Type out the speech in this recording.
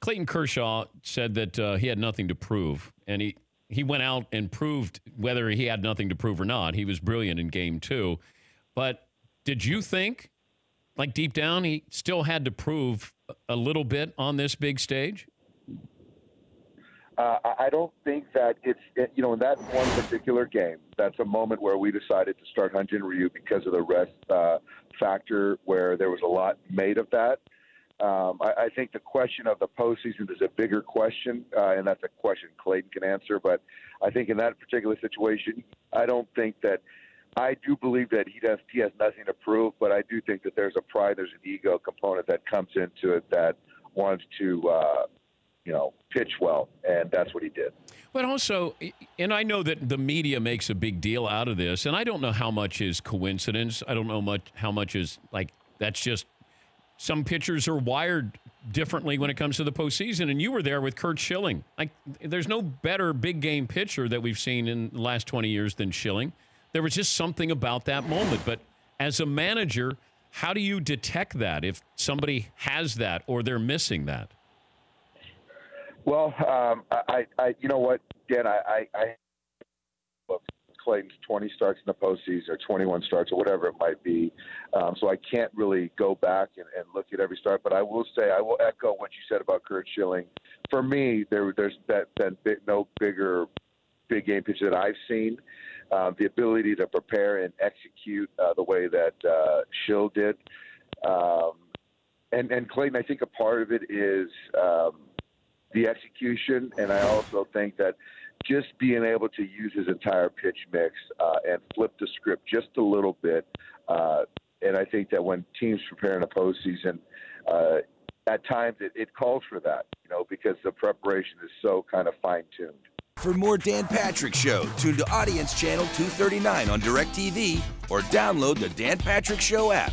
Clayton Kershaw said that he had nothing to prove, and he went out and proved whether he had nothing to prove or not. He was brilliant in Game 2. But did you think, like deep down, he still had to prove a little bit on this big stage? I don't think that in that one particular game, that's a moment where we decided to start Hyun-Jin Ryu because of the rest factor, where there was a lot made of that. I think the question of the postseason is a bigger question, and that's a question Clayton can answer. But I think in that particular situation, I don't think that – I do believe that he has nothing to prove, but I do think that there's a pride, there's an ego component that comes into it that wants to pitch well, and that's what he did. But also, and I know that the media makes a big deal out of this, and I don't know how much is coincidence. I don't know how much is that's just some pitchers are wired differently when it comes to the postseason, and you were there with Curt Schilling. There's no better big game pitcher that we've seen in the last 20 years than Schilling. There was just something about that moment. But as a manager, how do you detect that if somebody has that or they're missing that? Well, you know what, Dan, I look, Clayton's 20 starts in the postseason or 21 starts or whatever it might be. So I can't really go back and look at every start. But I will say, I will echo what you said about Curt Schilling. For me, there's no bigger big game pitcher that I've seen. The ability to prepare and execute the way that Schill did. And Clayton, I think a part of it is the execution, and I also think that just being able to use his entire pitch mix and flip the script just a little bit. And I think that when teams prepare in a postseason, at times it calls for that, because the preparation is so kind of fine-tuned. For more Dan Patrick Show, tune to Audience Channel 239 on DirecTV or download the Dan Patrick Show app.